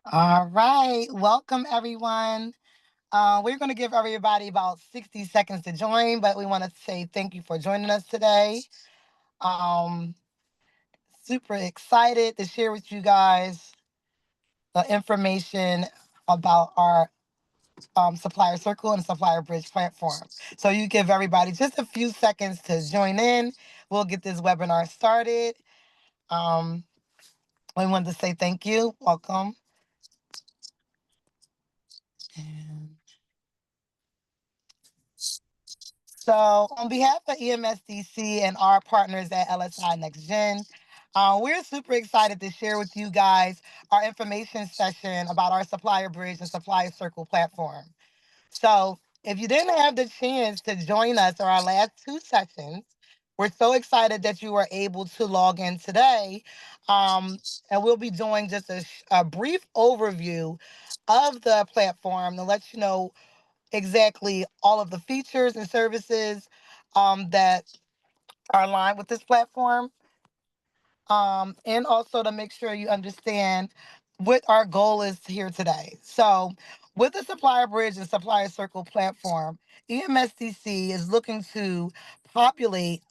All right, welcome everyone. We're going to give everybody about 60 seconds to join, but we want to say thank you for joining us today. Um, Super excited to share with you guys the information about our Supplier Circle and Supplier Bridge platform. So you give everybody just a few seconds to join in. We'll get this webinar started. Um, we wanted to say thank you, welcome. And So, on behalf of EMSDC and our partners at LSI Next Gen, we're super excited to share with you guys our information session about our Supplier Bridge and Supplier Circle platform. So, if you didn't have the chance to join us on our last two sessions, we're so excited that you were able to log in today. Um, and we'll be doing just a brief overview of the platform to let you know exactly all of the features and services that are aligned with this platform, and also to make sure you understand what our goal is here today. So, with the Supplier Bridge and Supplier Circle platform, EMSDC is looking to populate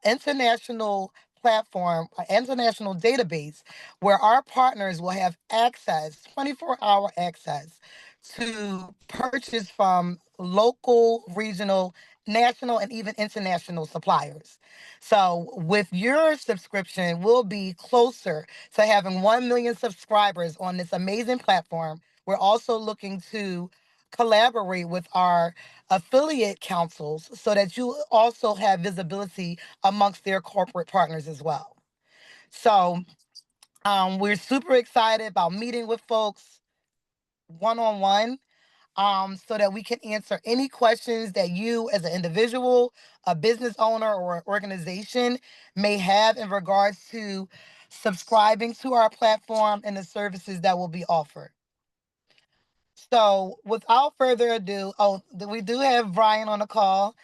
international platform, an international database where our partners will have access, 24-hour access to purchase from local, regional, national, and even international suppliers. So, with your subscription, we'll be closer to having 1 million subscribers on this amazing platform. We're also looking to collaborate with our affiliate councils so that you also have visibility amongst their corporate partners as well. So, we're super excited about meeting with folks one on one, so that we can answer any questions that you, as an individual, a business owner, or an organization may have in regards to subscribing to our platform and the services that will be offered. So, without further ado, we do have Brian on the call.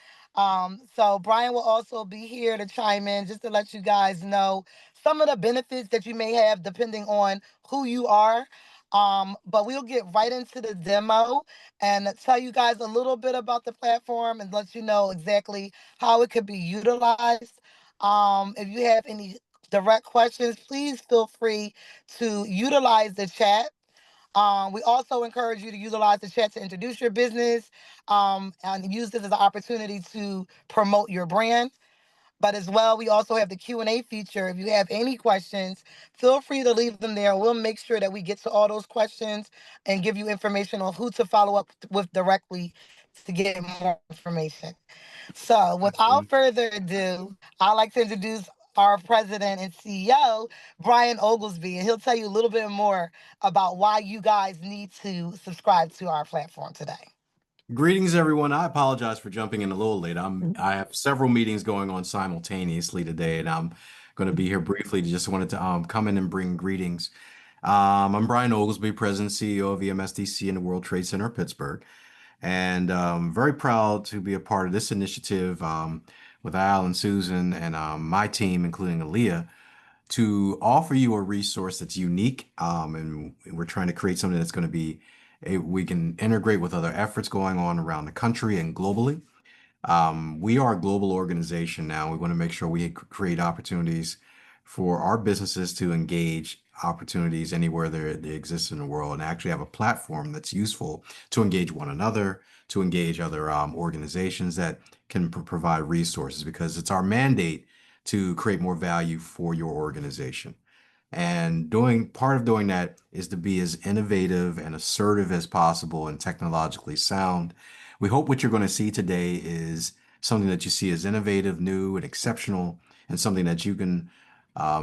So Brian will also be here to chime in just to let you guys know some of the benefits that you may have depending on who you are. But we'll get right into the demo and tell you guys a little bit about the platform and let you know exactly how it could be utilized. If you have any direct questions, please feel free to utilize the chat. We also encourage you to utilize the chat to introduce your business, and use this as an opportunity to promote your brand. But as well, we also have the Q&A feature. If you have any questions, feel free to leave them there. We'll make sure that we get to all those questions and give you information on who to follow up with directly to get more information. So, without Absolutely. further ado, I'd like to introduce our president and CEO, Brian Oglesby, and he'll tell you a little bit more about why you guys need to subscribe to our platform today. Greetings, everyone. I apologize for jumping in a little late. I have several meetings going on simultaneously today, and I'm going to be here briefly. Just wanted to come in and bring greetings. I'm Brian Oglesby, President and CEO of EMSDC in the World Trade Center, Pittsburgh, and very proud to be a part of this initiative with Al and Susan and my team, including Aaliyah, to offer you a resource that's unique. And we're trying to create something that's going to be we can integrate with other efforts going on around the country and globally. We are a global organization now. We want to make sure we create opportunities for our businesses to engage opportunities anywhere they exist in the world and actually have a platform that's useful to engage one another, to engage other organizations that can provide resources because it's our mandate to create more value for your organization. And doing part of doing that is to be as innovative and assertive as possible and technologically sound. We hope what you're going to see today is something that you see as innovative, new, and exceptional, and something that you can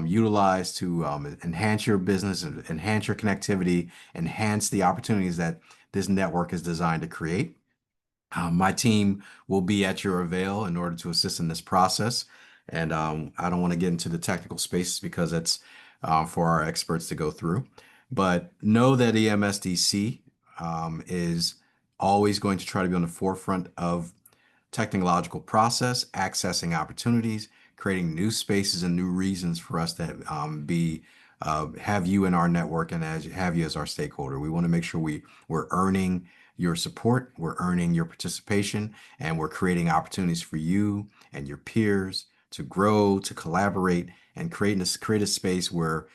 utilize to enhance your business, and enhance your connectivity, enhance the opportunities that this network is designed to create. My team will be at your avail in order to assist in this process. And I don't want to get into the technical spaces because it's for our experts to go through. But know that EMSDC is always going to try to be on the forefront of technological process, accessing opportunities, creating new spaces and new reasons for us to be have you in our network and have you as our stakeholder. We want to make sure we're earning your support, we're earning your participation, and we're creating opportunities for you and your peers to grow, to collaborate, and create a space where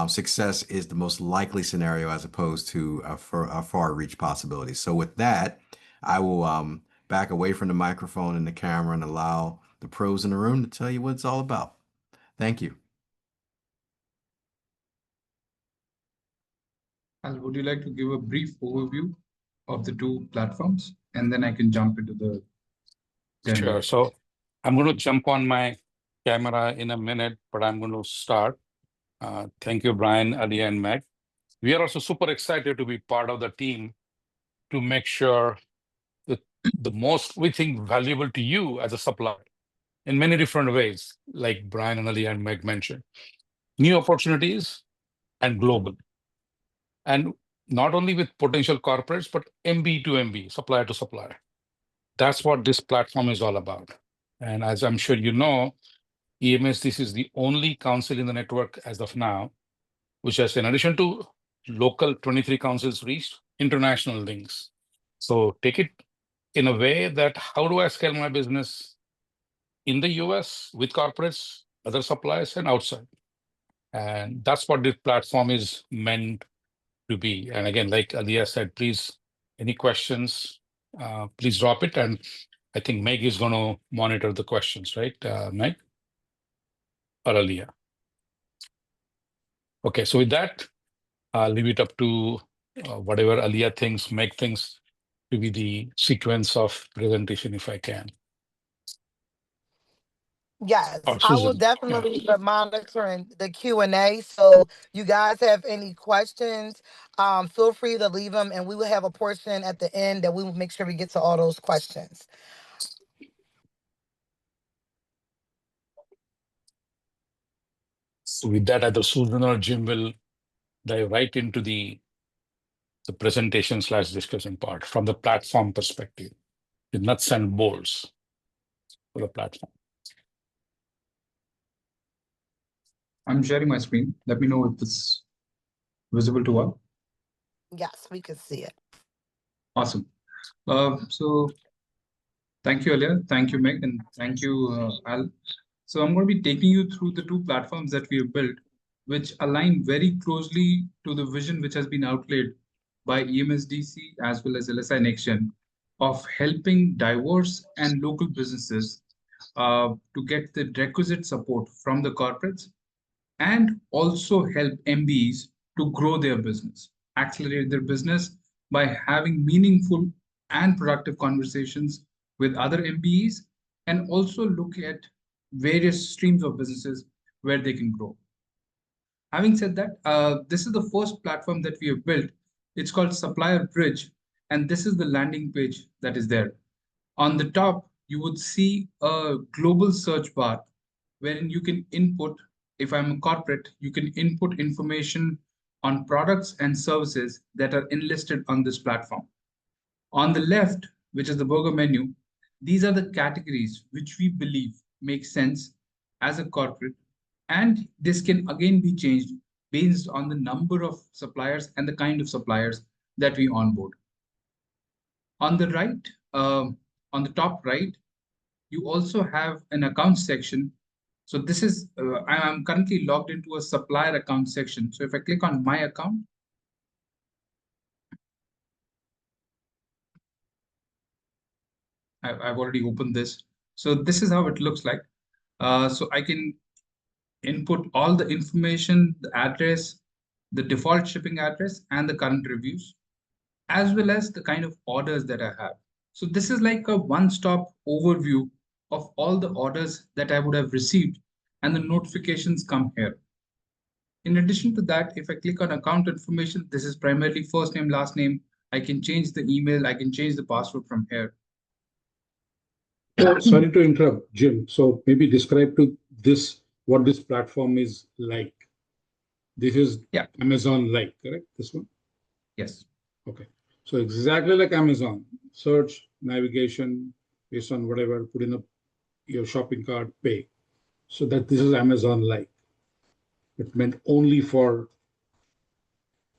success is the most likely scenario as opposed to a far reach possibility. So with that, I will back away from the microphone and the camera and allow the pros in the room to tell you what it's all about. Thank you. Al, would you like to give a brief overview of the two platforms? And then I can jump into the demo. Sure. So I'm going to jump on my camera in a minute, but I'm going to start. Thank you, Brian, Ali, and Meg. We are also super excited to be part of the team to make sure that the most we think valuable to you as a supplier in many different ways, like Brian and Ali and Meg mentioned, new opportunities and global. And not only with potential corporates, but MB to MB, supplier to supplier. That's what this platform is all about. And as I'm sure you know, EMSDC is the only council in the network as of now, which has, in addition to local 23 councils reached, international links. So take it in a way that how do I scale my business in the US with corporates, other suppliers, and outside? And that's what this platform is meant to be. And again, like Aliyah said, please, any questions, please drop it. And I think Meg is going to monitor the questions, right, Meg? Or Aliyah? Okay, so with that, I'll leave it up to whatever Aliyah thinks, Meg thinks to be the sequence of presentation, if I can. Yes, Or I will Susan. definitely be monitoring the Q&A. So you guys have any questions, feel free to leave them, and we will have a portion at the end that we will make sure we get to all those questions. So with that, either Susan or Jim will dive right into the presentation / discussion part from the platform perspective, the nuts and bolts for the platform. I'm sharing my screen. Let me know if it's visible to all. Yes, we can see it. Awesome. So thank you, Alia. Thank you, Meg. And thank you, Al. So I'm going to be taking you through the two platforms that we have built, which align very closely to the vision which has been outlaid by EMSDC as well as LSI NextGen of helping diverse and local businesses to get the requisite support from the corporates and also help MBEs to grow their business, accelerate their business by having meaningful and productive conversations with other MBEs, and also look at various streams of businesses where they can grow. Having said that, this is the first platform that we have built. It's called Supplier Bridge, and this is the landing page that is there. On the top, you would see a global search bar wherein you can input, if I'm a corporate, you can input information on products and services that are enlisted on this platform. On the left, which is the burger menu, these are the categories which we believe make sense as a corporate. And this can again be changed based on the number of suppliers and the kind of suppliers that we onboard. On the right, on the top right, you also have an account section. So this is, I'm currently logged into a supplier account section. So if I click on my account, I've already opened this. So this is how it looks like. So I can input all the information, the address, the default shipping address, and the current reviews, as well as the kind of orders that I have. So this is like a one-stop overview of all the orders that I would have received, and the notifications come here. In addition to that, if I click on account information, this is primarily first name, last name. I can change the email, I can change the password from here. Sorry to interrupt, Jim. So maybe describe to this what this platform is like. This is Amazon-like, correct? This one? Yes. Okay. So exactly like Amazon, search, navigation, based on whatever, put in your shopping cart, pay. So that this is Amazon-like. It meant only for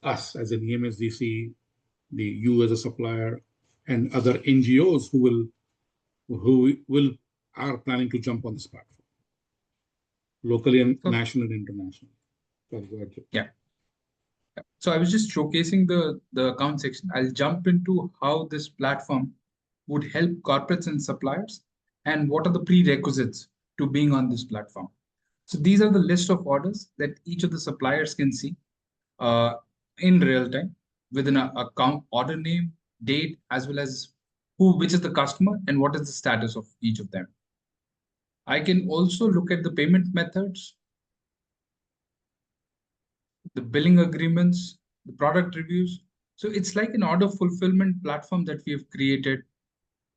us as an EMSDC, you as a supplier, and other NGOs who are planning to jump on this platform, locally and national and international. Yeah. So I was just showcasing the account section. I'll jump into how this platform would help corporates and suppliers, and what are the prerequisites to being on this platform. So these are the list of orders that each of the suppliers can see in real time within an account, order name, date, as well as which is the customer and what is the status of each of them. I can also look at the payment methods, the billing agreements, the product reviews. So it's like an order fulfillment platform that we have created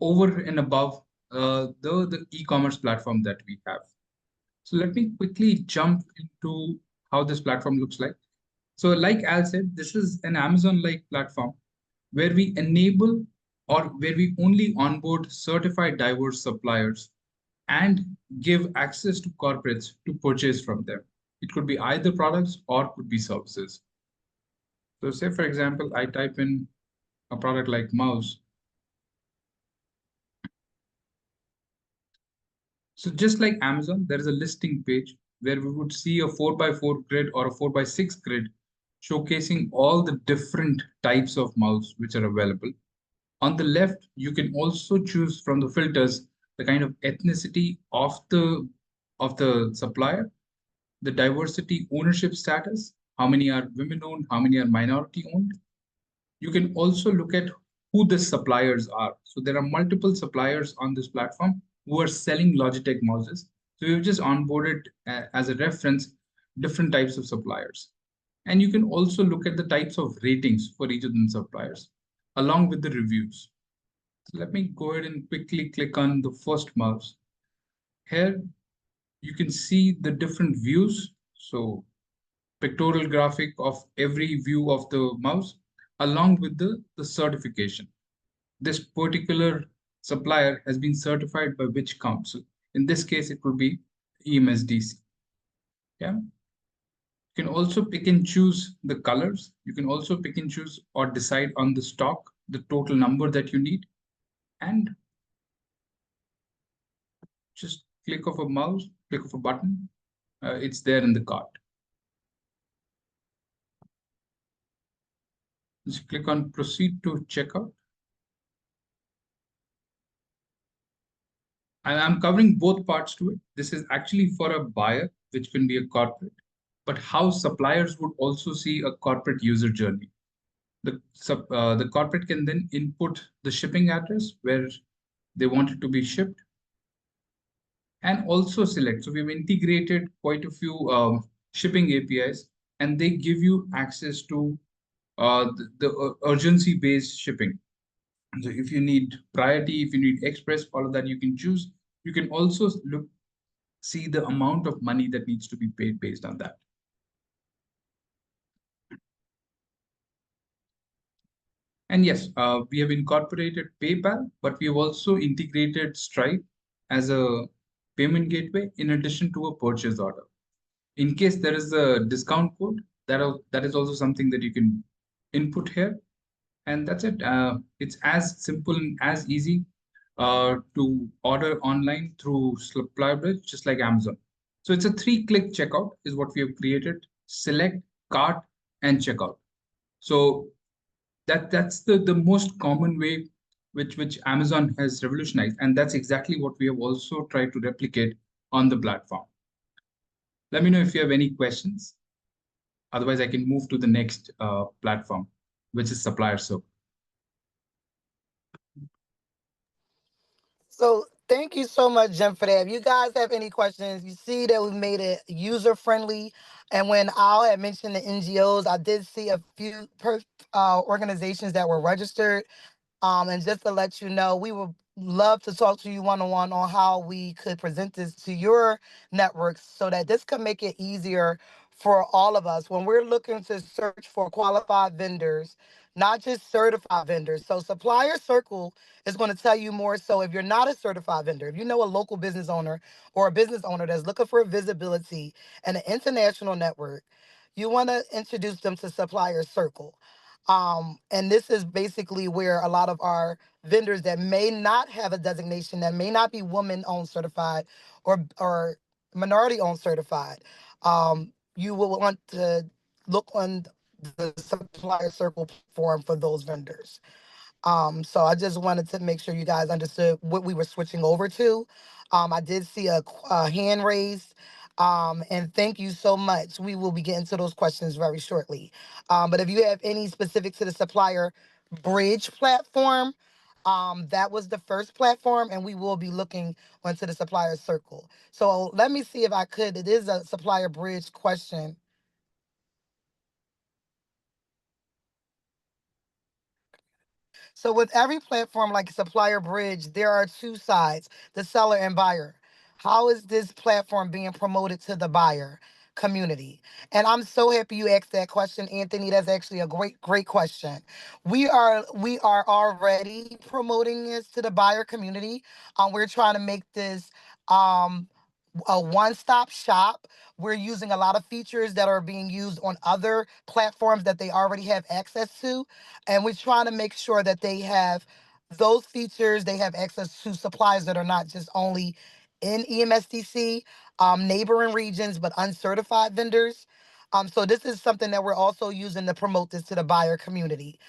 over and above the e-commerce platform that we have. So let me quickly jump into how this platform looks like. So like Al said, this is an Amazon-like platform where we enable or where we only onboard certified diverse suppliers and give access to corporates to purchase from them. It could be either products or could be services. So say, for example, I type in a product like mouse. So just like Amazon, there is a listing page where we would see a 4x4 grid or a 4x6 grid showcasing all the different types of mouse which are available. On the left, you can also choose from the filters the kind of ethnicity of the supplier, the diversity ownership status, how many are women owned, how many are minority owned. You can also look at who the suppliers are. So there are multiple suppliers on this platform who are selling Logitech mouses. So we've just onboarded as a reference different types of suppliers. And you can also look at the types of ratings for each of them suppliers along with the reviews. So let me go ahead and quickly click on the first mouse. Here you can see the different views. So pictorial graphic of every view of the mouse along with the certification. This particular supplier has been certified by which council? In this case, it would be EMSDC. Yeah. You can also pick and choose the colors. You can also pick and choose or decide on the stock, the total number that you need, and just click of a mouse, click of a button, it's there in the cart. Just click on proceed to checkout. And I'm covering both parts to it. This is actually for a buyer, which can be a corporate, but how suppliers would also see a corporate user journey. The corporate can then input the shipping address where they want it to be shipped and also select. So we've integrated quite a few shipping APIs, and they give you access to the urgency-based shipping. So if you need priority, if you need express, all of that you can choose. You can also see the amount of money that needs to be paid based on that. And yes, we have incorporated PayPal, but we have also integrated Stripe as a payment gateway in addition to a purchase order. In case there is a discount code, that is also something that you can input here. And that's it. It's as simple and as easy to order online through SupplyBridge, just like Amazon. So it's a 3-click checkout is what we have created. Select, cart, and checkout. So that's the most common way which Amazon has revolutionized. And that's exactly what we have also tried to replicate on the platform. Let me know if you have any questions. Otherwise, I can move to the next platform, which is Supplier Circle. So thank you so much, Jim, for that. If you guys have any questions, you see that we made it user-friendly. And when Al had mentioned the NGOs, I did see a few organizations that were registered. And just to let you know, we will love to talk to you one-on-one on how we could present this to your networks so that this could make it easier for all of us when we're looking to search for qualified vendors, not just certified vendors. So Supplier Circle is going to tell you more. So if you're not a certified vendor, if you know a local business owner or a business owner that's looking for visibility and an international network, you want to introduce them to Supplier Circle. And this is basically where a lot of our vendors that may not have a designation, that may not be woman-owned certified or minority-owned certified, you will want to look on the Supplier Circle platform for those vendors. So I just wanted to make sure you guys understood what we were switching over to. I did see a hand raised. And thank you so much. We will be getting to those questions very shortly. But if you have any specific to the Supplier Bridge platform, that was the first platform, and we will be looking onto the Supplier Circle. So let me see if I could. It is a Supplier Bridge question. So with every platform like Supplier Bridge, there are two sides, the seller and buyer. How is this platform being promoted to the buyer community? And I'm so happy you asked that question, Anthony. That's actually a great question. We are already promoting this to the buyer community. We're trying to make this a one-stop shop. We're using a lot of features that are being used on other platforms that they already have access to. And we're trying to make sure that they have those features, they have access to suppliers that are not just only in EMSDC, neighboring regions, but uncertified vendors. So this is something that we're also using to promote this to the buyer community.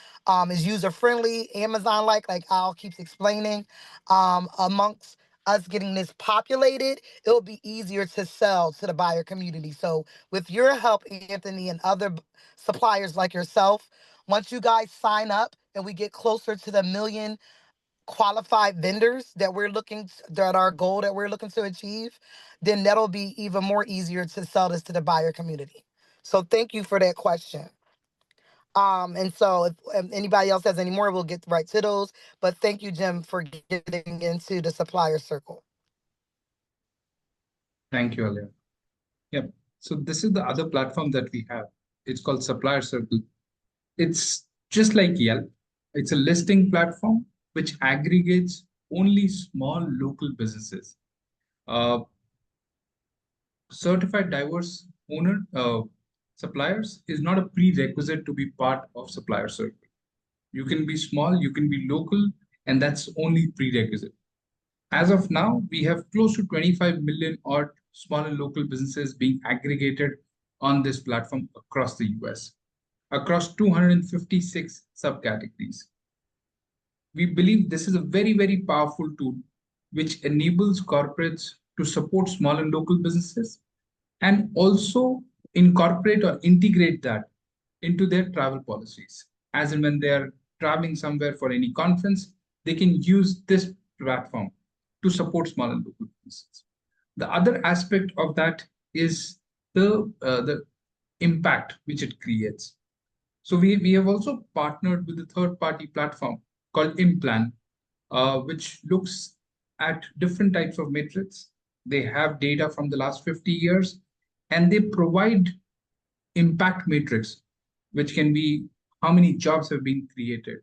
Is user-friendly, Amazon-like Al keeps explaining. Amongst us getting this populated, it'll be easier to sell to the buyer community. So with your help, Anthony, and other suppliers like yourself, once you guys sign up and we get closer to the million qualified vendors that our goal that we're looking to achieve, then that'll be even more easier to sell this to the buyer community. So thank you for that question. And so if anybody else has any more, we'll get right to those. But thank you, Jim, for getting into the Supplier Circle. Thank you, Alia. Yep. So this is the other platform that we have. It's called Supplier Circle. It's just like Yelp. It's a listing platform which aggregates only small local businesses. Certified diverse owner suppliers is not a prerequisite to be part of Supplier Circle. You can be small, you can be local, and that's only prerequisite. As of now, we have close to 25 million odd small and local businesses being aggregated on this platform across the US, across 256 subcategories. We believe this is a very, very powerful tool which enables corporates to support small and local businesses and also incorporate or integrate that into their travel policies. As in when they're traveling somewhere for any conference, they can use this platform to support small and local businesses. The other aspect of that is the impact which it creates. So we have also partnered with a third-party platform called Implan, which looks at different types of metrics. They have data from the last 50 years, and they provide impact matrix, which can be how many jobs have been created,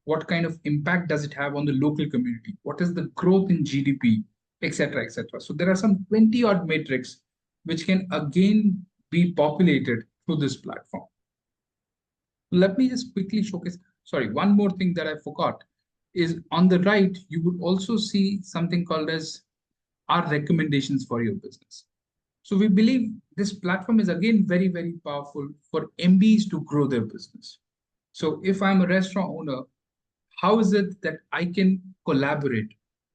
what kind of impact does it have on the local community, what is the growth in GDP, etc., etc. So there are some 20 odd metrics which can again be populated through this platform. Let me just quickly showcase. Sorry, one more thing that I forgot is on the right, you would also see something called as our recommendations for your business. So we believe this platform is again very, very powerful for MBs to grow their business. So if I'm a restaurant owner, how is it that I can collaborate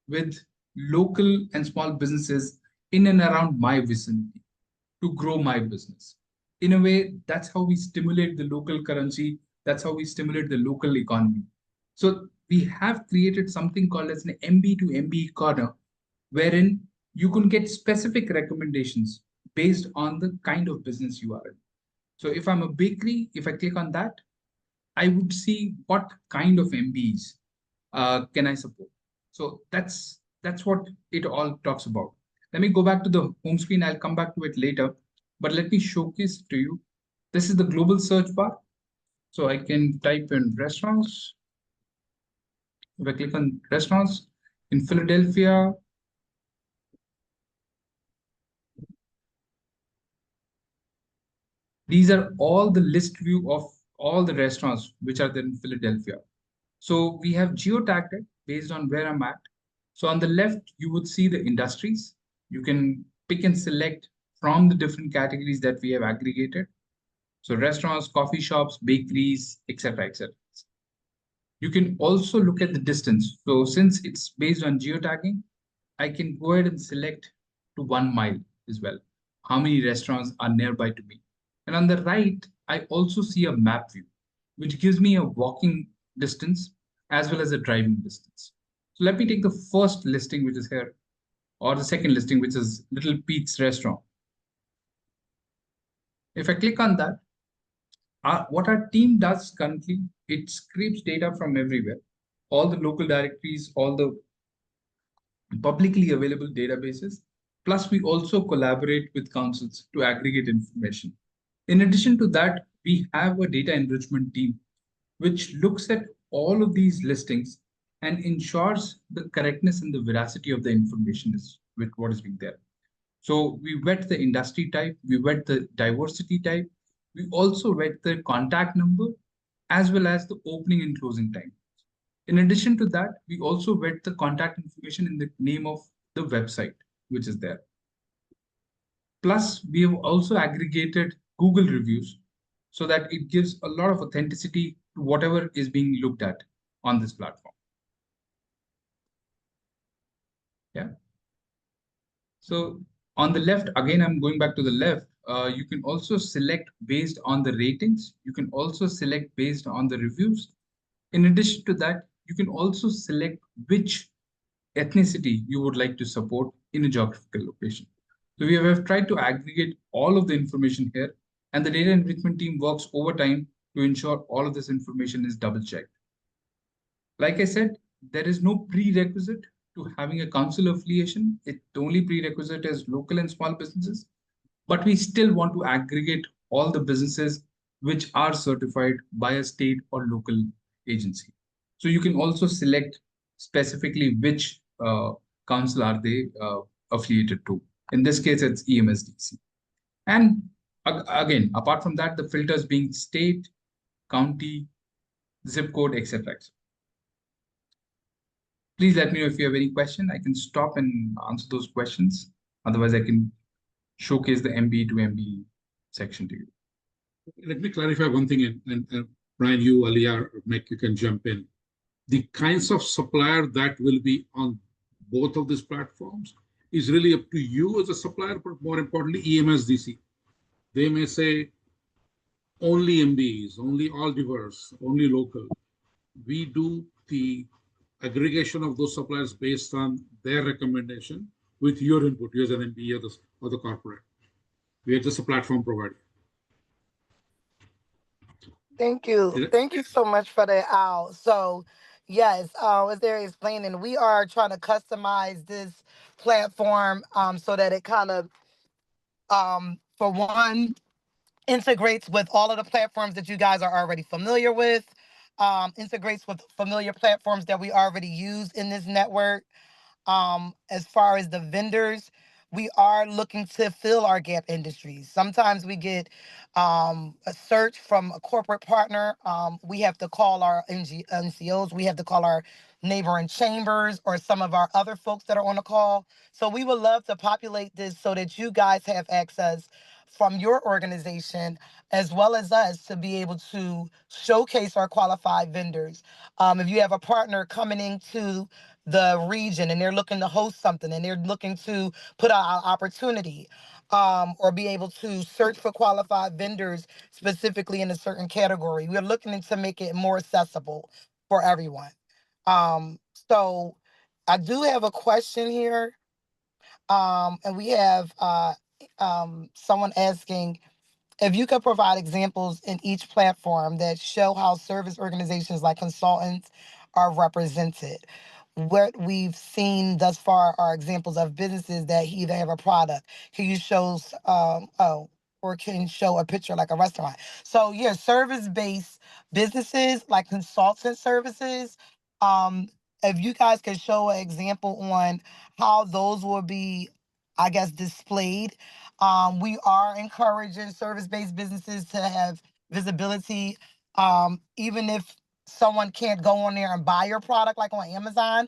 with local and small businesses in and around my vicinity to grow my business? In a way, that's how we stimulate the local currency. That's how we stimulate the local economy. So we have created something called as an MB to MB corner, wherein you can get specific recommendations based on the kind of business you are in. So if I'm a bakery, if I click on that, I would see what kind of MBs can I support. So that's what it all talks about. Let me go back to the home screen. I'll come back to it later, but let me showcase to you. This is the global search bar. So I can type in restaurants. If I click on restaurants in Philadelphia, these are all the list view of all the restaurants which are there in Philadelphia. So we have geotagged it based on where I'm at. So on the left, you would see the industries. You can pick and select from the different categories that we have aggregated. So restaurants, coffee shops, bakeries, etc., etc. You can also look at the distance. So since it's based on geotagging, I can go ahead and select to 1 mile as well. How many restaurants are nearby to me? And on the right, I also see a map view, which gives me a walking distance as well as a driving distance. So let me take the first listing, which is here, or the second listing, which is Little Pete's Restaurant. If I click on that, what our team does currently, it scrapes data from everywhere, all the local directories, all the publicly available databases. Plus, we also collaborate with councils to aggregate information. In addition to that, we have a data enrichment team, which looks at all of these listings and ensures the correctness and the veracity of the information is with what is being there. So we vet the industry type, we vet the diversity type, we also vet the contact number, as well as the opening and closing time. In addition to that, we also vet the contact information in the name of the website, which is there. Plus, we have also aggregated Google reviews so that it gives a lot of authenticity to whatever is being looked at on this platform. Yeah. So on the left, again, I'm going back to the left. You can also select based on the ratings. You can also select based on the reviews. In addition to that, you can also select which ethnicity you would like to support in a geographical location. So we have tried to aggregate all of the information here, and the data enrichment team works overtime to ensure all of this information is double checked. Like I said, there is no prerequisite to having a council affiliation. The only prerequisite is local and small businesses, but we still want to aggregate all the businesses which are certified by a state or local agency. So you can also select specifically which council are they affiliated to. In this case, it's EMSDC. And again, apart from that, the filters being state, county, zip code, etc. Please let me know if you have any question. I can stop and answer those questions. Otherwise, I can showcase the MB to MB section to you. Let me clarify one thing, and Brian, you, Alia, or Meg, you can jump in. The kinds of supplier that will be on both of these platforms is really up to you as a supplier, but more importantly, EMSDC. They may say only MBs, only all diverse, only local. We do the aggregation of those suppliers based on their recommendation with your input, you as an MB or the corporate. We are just a platform provider. Thank you. Thank you so much for that, Al. So, yes, as they're explaining, we are trying to customize this platform so that it kind of, for one, integrates with all of the platforms that you guys are already familiar with, integrates with familiar platforms that we already use in this network. As far as the vendors, we are looking to fill our gap industries. Sometimes we get a search from a corporate partner. We have to call our NCOs. We have to call our neighboring chambers or some of our other folks that are on the call. So we would love to populate this so that you guys have access from your organization as well as us to be able to showcase our qualified vendors. If you have a partner coming into the region and they're looking to host something and they're looking to put out an opportunity or be able to search for qualified vendors specifically in a certain category, we're looking to make it more accessible for everyone. So I do have a question here. And we have someone asking if you could provide examples in each platform that show how service organizations like consultants are represented. what we've seen thus far are examples of businesses that either have a product. Can you show, or can show a picture like a restaurant? So yeah, service-based businesses like consultant services. Um, if you guys can show an example on how those will be, I guess, displayed. We are encouraging service-based businesses to have visibility. Even if someone can't go on there and buy your product like on Amazon,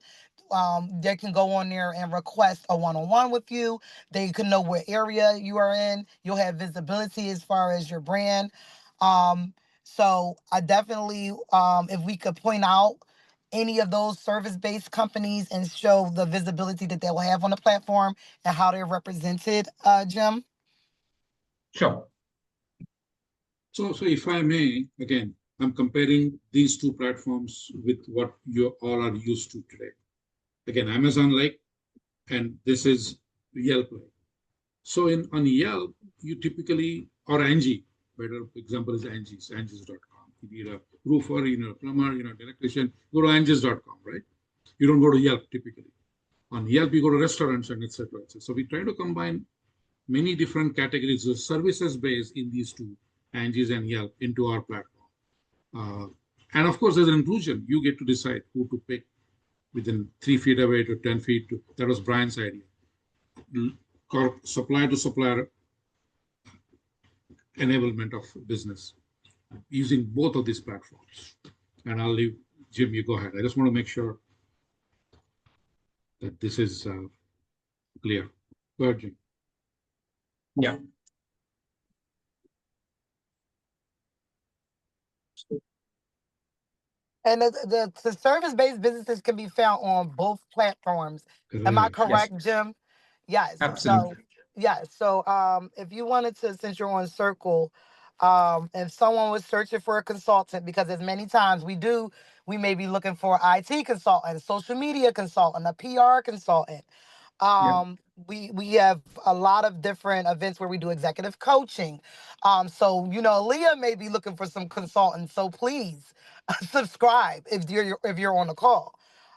they can go on there and request a one-on-one with you. They can know what area you are in. You'll have visibility as far as your brand. So I definitely, if we could point out any of those service-based companies and show the visibility that they'll have on the platform and how they're represented, Jim. Sure. So if I may, again, I'm comparing these two platforms with what you all are used to today. Again, Amazon-like, and this is Yelp-like. So on Yelp, you typically, or Angie, better example is Angie's, Angie's.com. You need a roofer, you need a plumber, you need an electrician, go to Angie's.com, right? You don't go to Yelp typically. On Yelp, you go to restaurants and etc. So we try to combine many different categories of services based in these two, Angie's and Yelp, into our platform. And of course, there's an inclusion. You get to decide who to pick within 3 feet away to 10 feet. That was Brian's idea. Supplier to supplier enablement of business using both of these platforms. And I'll leave Jim, you go ahead. I just want to make sure that this is clear. Go ahead, Jim. Yeah. And the service-based businesses can be found on both platforms. Am I correct, Jim? Yes. Absolutely. So, yes. So, if you wanted to, since you're on Circle, if someone was searching for a consultant, because as many times we may be looking for an IT consultant, a social media consultant, a PR consultant. We have a lot of different events where we do executive coaching. So Leah may be looking for some consultants. So please subscribe if you're on the call.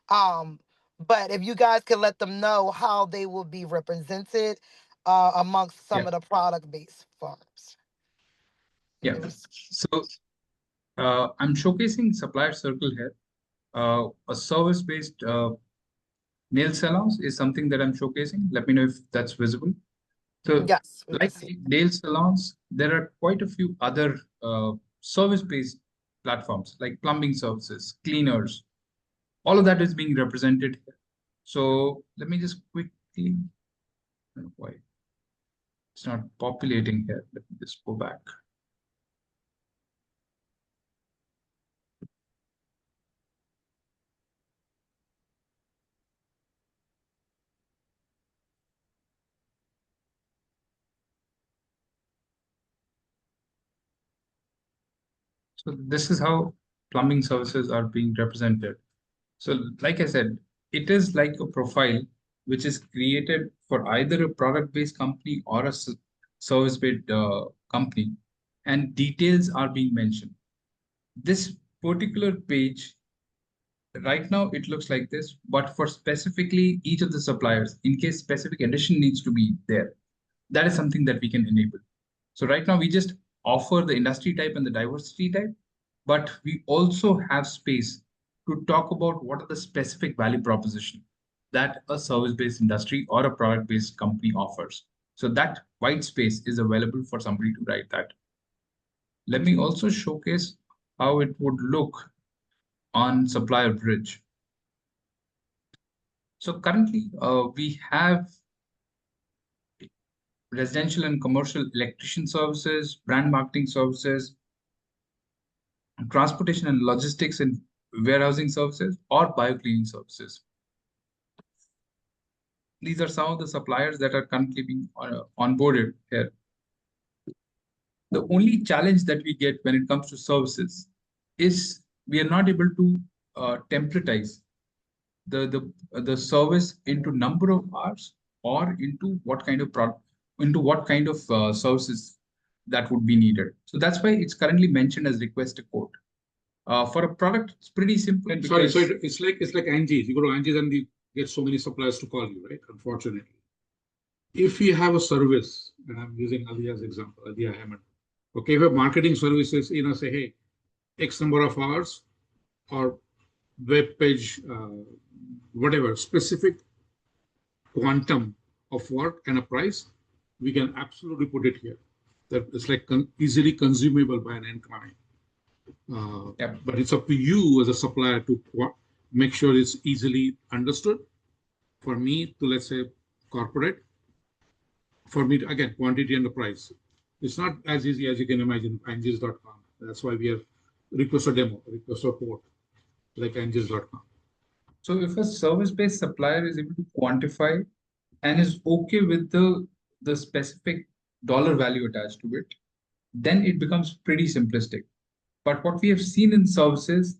But if you guys can let them know how they will be represented amongst some of the product-based firms. Yeah. So I'm showcasing Supplier Circle here. A service-based nail salons is something that I'm showcasing. Let me know if that's visible. So yes, like nail salons, there are quite a few other service-based platforms like plumbing services, cleaners. All of that is being represented here. So let me just quickly, why it's not populating here. Let me just go back. So this is how plumbing services are being represented. So like I said, it is like a profile which is created for either a product-based company or a service-based company, and details are being mentioned. This particular page, right now it looks like this, but for specifically each of the suppliers, in case specific addition needs to be there, that is something that we can enable. So right now we just offer the industry type and the diversity type, but we also have space to talk about what are the specific value proposition that a service-based industry or a product-based company offers. So that white space is available for somebody to write that. Let me also showcase how it would look on Supplier Bridge. So currently we have residential and commercial electrician services, brand marketing services, transportation and logistics and warehousing services, or biocleaning services. These are some of the suppliers that are currently being onboarded here. The only challenge that we get when it comes to services is we are not able to templatize the service into number of hours or into what kind of product, into what kind of services that would be needed. So that's why it's currently mentioned as request a quote. For a product, it's pretty simple. And sorry, because- it's like Angie's. You go to Angie's and you get so many suppliers to call you, right? Unfortunately. If you have a service, and I'm using Alia's example, Alia Ahmed. Okay, if you have marketing services, say, hey, X number of hours or web page, whatever, specific quantum of work and a price, we can absolutely put it here. That it's like easily consumable by an end client. Yep. But it's up to you as a supplier to make sure it's easily understood. For me to, let's say, corporate, for me to, again, quantity and the price. It's not as easy as you can imagine, Angie's.com. That's why we have request a demo, request a quote, like Angie's.com. So if a service-based supplier is able to quantify and is okay with the specific dollar value attached to it, then it becomes pretty simplistic. But what we have seen in services,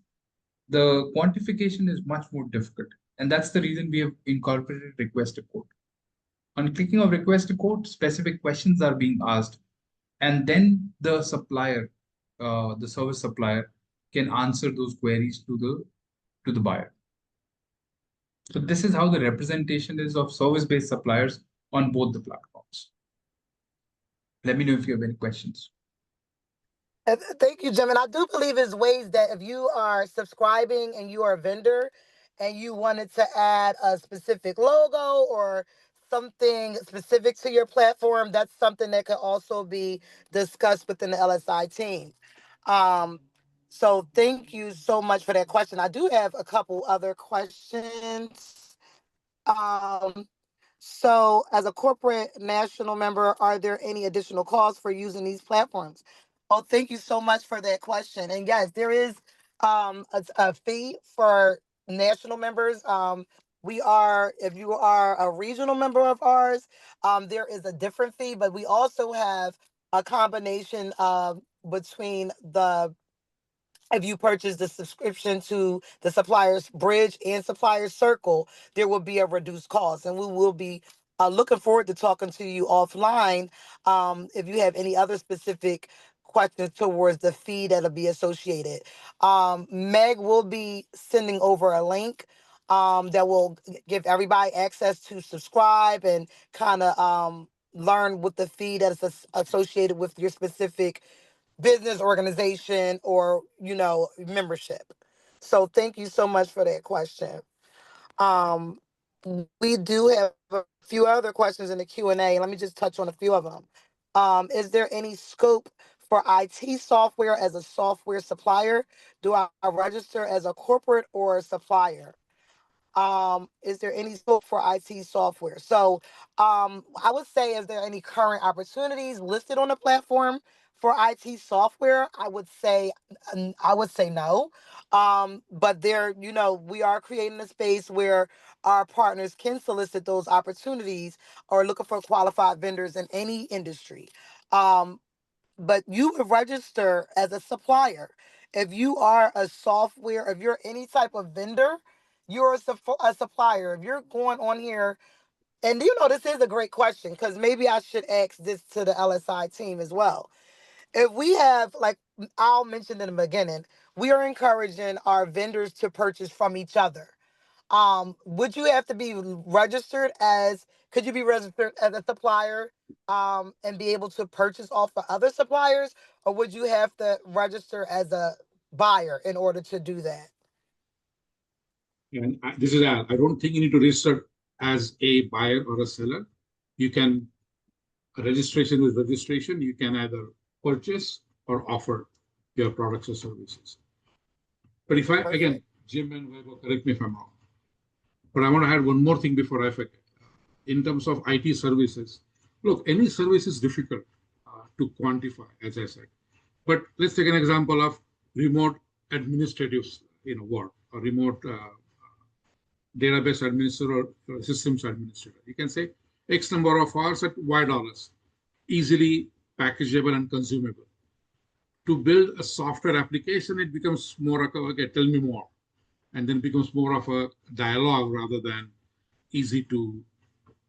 the quantification is much more difficult. And that's the reason we have incorporated request a quote. On clicking of request a quote, specific questions are being asked. And then the supplier, the service supplier, can answer those queries to the buyer. So this is how the representation is of service-based suppliers on both the platforms. Let me know if you have any questions. Thank you, Jim. And I do believe there's ways that if you are subscribing and you are a vendor and you wanted to add a specific logo or something specific to your platform, that's something that could also be discussed within the LSI team. So thank you so much for that question. I do have a couple other questions. So as a corporate national member, are there any additional costs for using these platforms? Oh, thank you so much for that question. And yes, there is a fee for national members. If you are a regional member of ours, there is a different fee, but we also have a combination between if you purchase the subscription to the Suppliers Bridge and Suppliers Circle, there will be a reduced cost. And we will be looking forward to talking to you offline if you have any other specific questions towards the fee that'll be associated. Meg will be sending over a link that will give everybody access to subscribe and kind of learn what the fee that is associated with your specific business organization or membership. So thank you so much for that question. We do have a few other questions in the Q&A. Let me just touch on a few of them. Is there any scope for IT software as a software supplier? Do I register as a corporate or a supplier? Is there any scope for IT software? So I would say, is there any current opportunities listed on the platform for IT software? I would say no. But we are creating a space where our partners can solicit those opportunities or looking for qualified vendors in any industry. But you would register as a supplier. If you are a software, if you're any type of vendor, you're a supplier. If you're going on here, and this is a great question because maybe I should ask this to the LSI team as well. If we have, like Al mentioned in the beginning, we are encouraging our vendors to purchase from each other. Would you have to be registered could you be registered as a supplier and be able to purchase off of other suppliers, or would you have to register as a buyer in order to do that? And this is Al. I don't think you need to register as a buyer or a seller. You can, registration with registration, you can either purchase or offer your products or services. But if Perfect. again, Jim and Weber, correct me if I'm wrong, but I want to add one more thing before I forget. In terms of IT services, look, any service is difficult to quantify, as I said. But let's take an example of remote administrative work or remote database administrator or systems administrator. You can say X number of hours at Y dollars, easily packageable and consumable. To build a software application, it becomes more of okay, tell me more. And then becomes more of a dialogue rather than easy to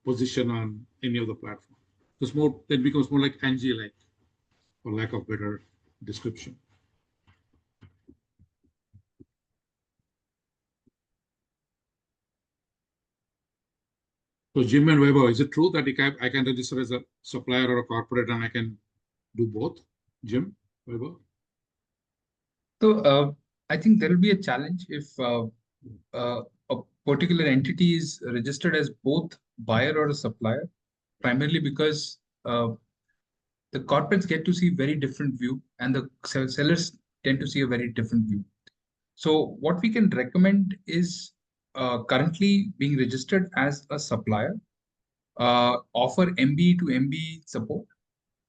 position on any of the platform. It's more, that becomes more like Angie-like, for lack of better description. So Jim and Weber, is it true that I can register as a supplier or a corporate and I can do both? Jim, Weber? So I think there will be a challenge if a particular entity is registered as both buyer or a supplier, primarily because the corporates get to see very different view and the sellers tend to see a very different view. So what we can recommend is currently being registered as a supplier, offer MB to MB support,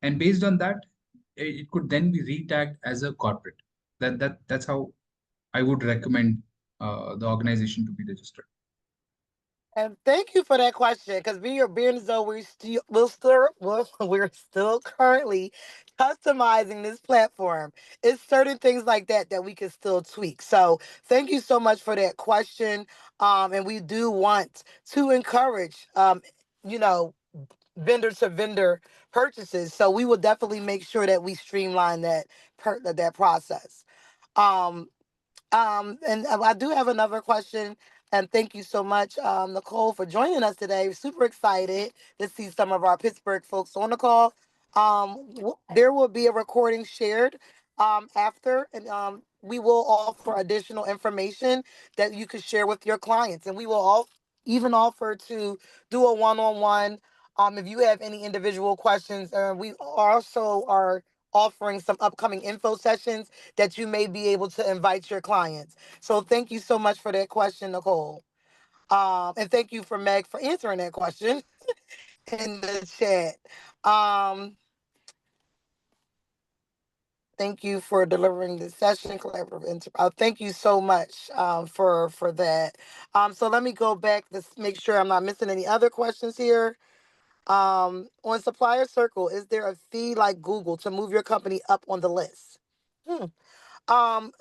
and based on that, it could then be retagged as a corporate. That's how I would recommend the organization to be registered. And thank you for that question, because being as though we're still currently customizing this platform. It's certain things like that that we can still tweak. So thank you so much for that question. And we do want to encourage, you know, vendor to vendor purchases. So we will definitely make sure that we streamline that process. Um, and I do have another question. And thank you so much, Nicole, for joining us today. Super excited to see some of our Pittsburgh folks on the call. There will be a recording shared after, and we will offer additional information that you could share with your clients. And we will even offer to do a one-on-one if you have any individual questions. We also are offering some upcoming info sessions that you may be able to invite your clients. So thank you so much for that question, Nicole. And thank you for Meg for answering that question in the chat. Thank you for delivering this session, thank you so much for that. So let me go back to make sure I'm not missing any other questions here. On Supplier Circle, is there a fee like Google to move your company up on the list?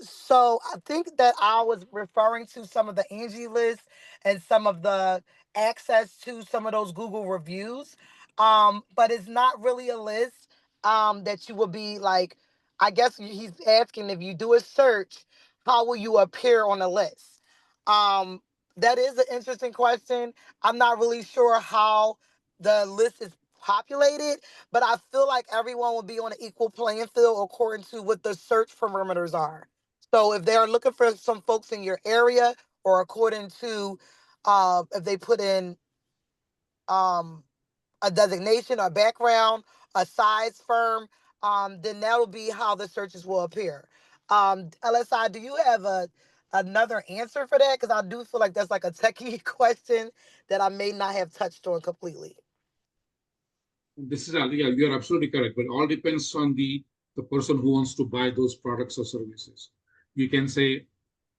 So I think that I was referring to some of the Angie lists and some of the access to some of those Google reviews. But it's not really a list that you will be like, I guess he's asking if you do a search, how will you appear on a list? Um, that is an interesting question. I'm not really sure how the list is populated, but I feel like everyone will be on an equal playing field according to what the search parameters are. So if they're looking for some folks in your area, or according to if they put in um, a designation or background, a size firm, then that'll be how the searches will appear. LSI, do you have another answer for that? Because I do feel like that's like a techie question that I may not have touched on completely. This is, yeah, you are absolutely correct, but all depends on the person who wants to buy those products or services. You can say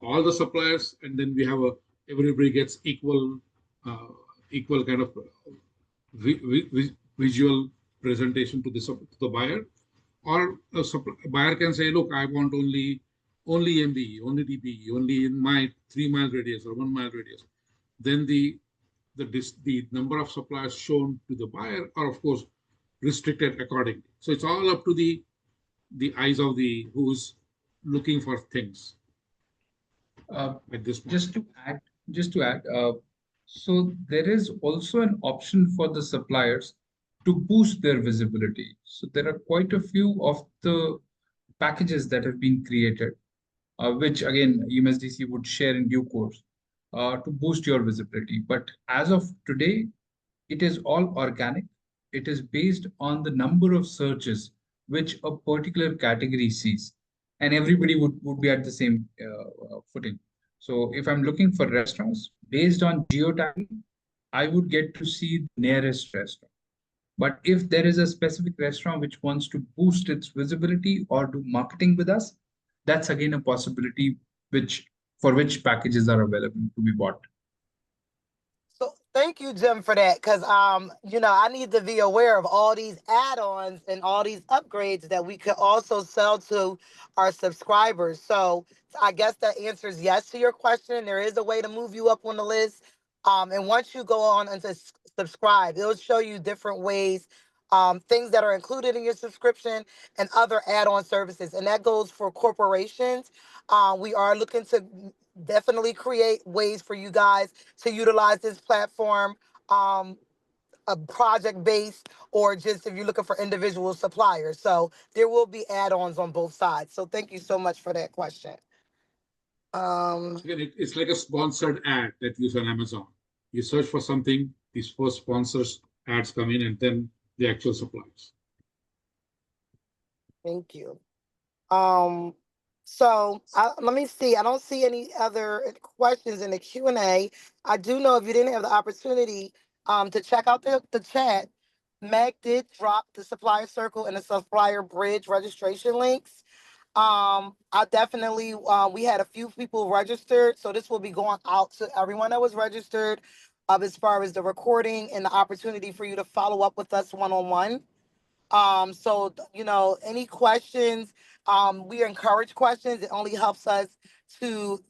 all the suppliers, and then we have everybody gets equal kind of visual presentation to the buyer, or a buyer can say, look, I want only MBE, only DPE, only in my 3 mile radius or 1 mile radius. Then the number of suppliers shown to the buyer are, of course, restricted accordingly. So it's all up to the eyes of the who's looking for things at this point. Just to add, so there is also an option for the suppliers to boost their visibility. So there are quite a few of the packages that have been created, which again UMSDC would share in due course to boost your visibility. But as of today, it is all organic. It is based on the number of searches which a particular category sees, and everybody would be at the same footing. So if I'm looking for restaurants based on geotagging, I would get to see the nearest restaurant. But if there is a specific restaurant which wants to boost its visibility or do marketing with us, that's again a possibility for which packages are available to be bought. So thank you, Jim, for that. Because I need to be aware of all these add-ons and all these upgrades that we could also sell to our subscribers. So I guess that answers yes to your question. There is a way to move you up on the list. And once you go on and subscribe, it'll show you different ways, things that are included in your subscription and other add-on services. And that goes for corporations. We are looking to definitely create ways for you guys to utilize this platform a project based or just if you're looking for individual suppliers. So there will be add-ons on both sides. So thank you so much for that question. Again, it's like a sponsored ad that you use on Amazon. You search for something, these first sponsors ads come in, and then the actual suppliers. Thank you. So let me see. I don't see any other questions in the Q&A. I do know if you didn't have the opportunity to check out the chat, Meg did drop the supplier circle and the supplier bridge registration links. I definitely, we had a few people registered, so this will be going out to everyone that was registered as far as the recording and the opportunity for you to follow up with us one-on-one. So, you know, any questions, we encourage questions. It only helps us to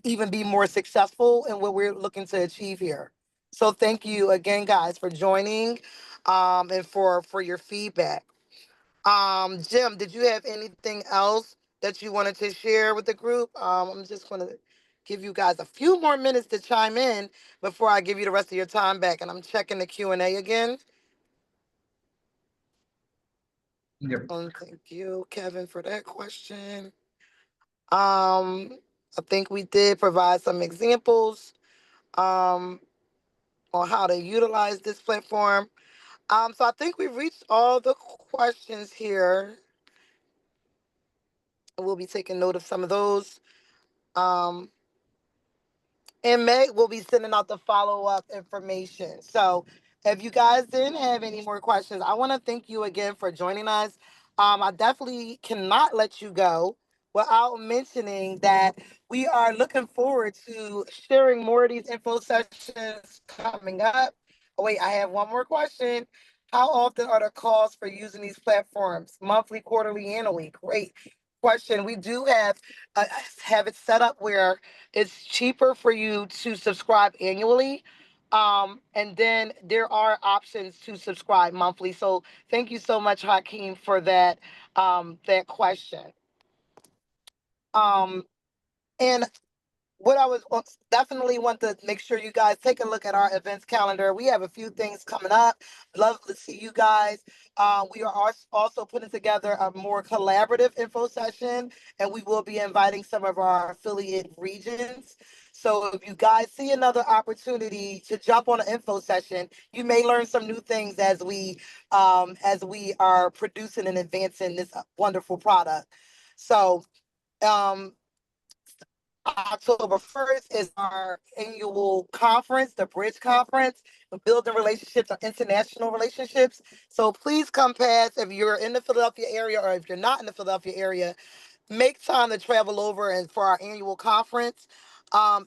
even be more successful in what we're looking to achieve here. So thank you again, guys, for joining, and for your feedback. Jim, did you have anything else that you wanted to share with the group? I'm just going to give you guys a few more minutes to chime in before I give you the rest of your time back. And I'm checking the Q&A again. Yep. Thank you, Kevin, for that question. I think we did provide some examples on how to utilize this platform. So I think we've reached all the questions here. We'll be taking note of some of those. And Meg will be sending out the follow-up information. So if you guys didn't have any more questions, I want to thank you again for joining us. I definitely cannot let you go without mentioning that we are looking forward to sharing more of these info sessions coming up. Oh, wait, I have one more question. How often are the calls for using these platforms? Monthly, quarterly, annually? Great question. We do have it set up where it's cheaper for you to subscribe annually. And then there are options to subscribe monthly. So thank you so much, Hakeem, for that question. And what I was definitely want to make sure you guys take a look at our events calendar. We have a few things coming up. Love to see you guys. We are also putting together a more collaborative info session, and we will be inviting some of our affiliate regions. So if you guys see another opportunity to jump on an info session, you may learn some new things as we are producing and advancing this wonderful product. So October 1st is our annual conference, the Bridge Conference, Building Relationships or International Relationships. So please come past if you're in the Philadelphia area, or if you're not in the Philadelphia area, make time to travel over and for our annual conference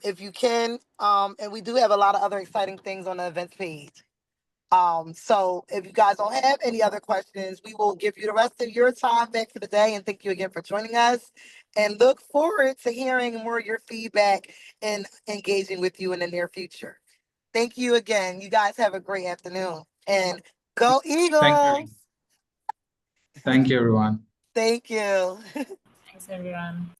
if you can. And we do have a lot of other exciting things on the events page. So if you guys don't have any other questions, we will give you the rest of your time back for the day. And thank you again for joining us, and look forward to hearing more of your feedback and engaging with you in the near future. Thank you again. You guys have a great afternoon, and go Eagles. Thank you. Thank you, everyone. Thank you. Thanks, everyone.